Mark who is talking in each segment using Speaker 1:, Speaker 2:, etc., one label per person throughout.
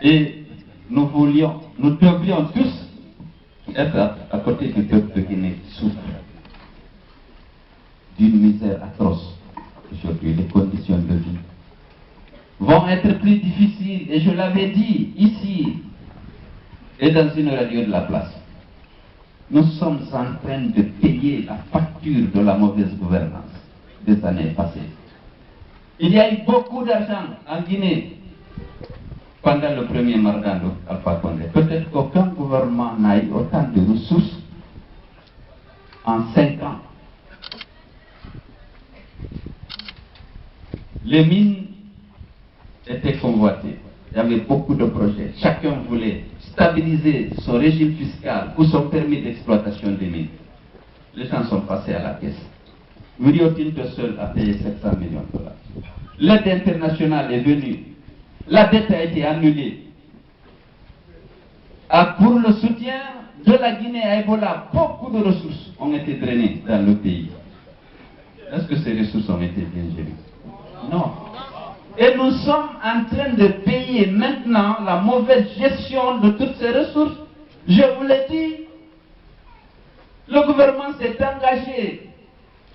Speaker 1: Et nous devrions tous être à côté du peuple de Guinée qui souffre d'une misère atroce. Aujourd'hui, les conditions de vie vont être plus difficiles, et je l'avais dit ici et dans une radio de la place. Nous sommes en train de payer la facture de la mauvaise gouvernance des années passées. Il y a eu beaucoup d'argent en Guinée pendant le premier mandat d'Alpha Condé. Peut-être qu'aucun gouvernement n'a eu autant de ressources en 5 ans. Les mines étaient convoitées. Il y avait beaucoup de projets. Chacun voulait stabiliser son régime fiscal ou son permis d'exploitation des mines. Les gens sont passés à la caisse. Rio Tinto seul a payé 700 millions de dollars. L'aide internationale est venue. La dette a été annulée. Pour le soutien de la Guinée à Ebola, beaucoup de ressources ont été drainées dans le pays. Est-ce que ces ressources ont été bien gérées? Non. Et nous sommes en train de payer maintenant la mauvaise gestion de toutes ces ressources. Je vous l'ai dit, le gouvernement s'est engagé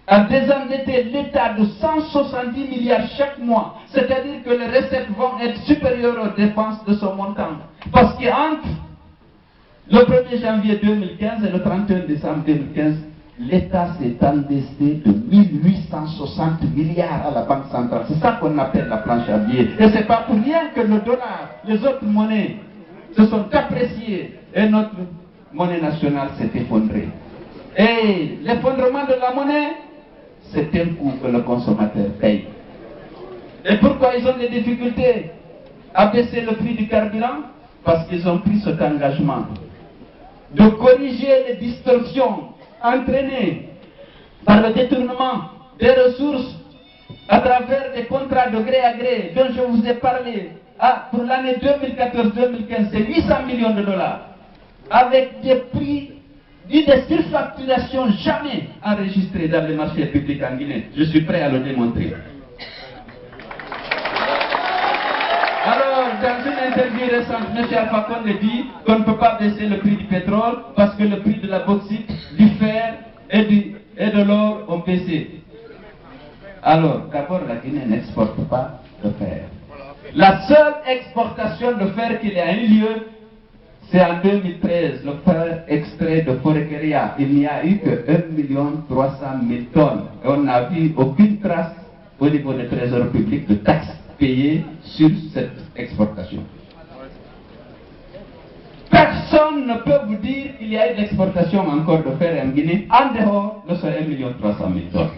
Speaker 1: à désendetter l'État de 170 milliards chaque mois. C'est-à-dire que les recettes vont être supérieures aux dépenses de ce montant. Parce qu'entre le 1er janvier 2015 et le 31 décembre 2015, l'État s'est endetté de 1860 milliards à la Banque centrale. C'est ça qu'on appelle la planche à billets. Et ce n'est pas pour rien que le dollar, les autres monnaies se sont appréciées et notre monnaie nationale s'est effondrée. Et l'effondrement de la monnaie, c'est un coût que le consommateur paye. Et pourquoi ils ont des difficultés à baisser le prix du carburant? Parce qu'ils ont pris cet engagement de corriger les distorsions entraînées par le détournement des ressources à travers des contrats de gré à gré dont je vous ai parlé. Pour l'année 2014-2015, c'est 800 millions de dollars, avec des prix et des surfacturations jamais enregistrées dans les marchés publics en Guinée. Je suis prêt à le démontrer. Alors, dans une interview récente, M. Alpha Condé dit qu'on ne peut pas baisser le prix du pétrole parce que le prix de la bauxite, du fer et de l'or ont baissé. Alors, d'abord, la Guinée n'exporte pas de fer. La seule exportation de fer qu'il y a eu lieu, c'est en 2013, le fer extrait de Forékeria. Il n'y a eu que 1 300 000 tonnes. Et on n'a vu aucune trace au niveau des trésors publics de taxes payées sur cette exportation. Personne ne peut vous dire qu'il y a eu de l'exportation encore de fer en Guinée en dehors de ce 1 300 000 tonnes.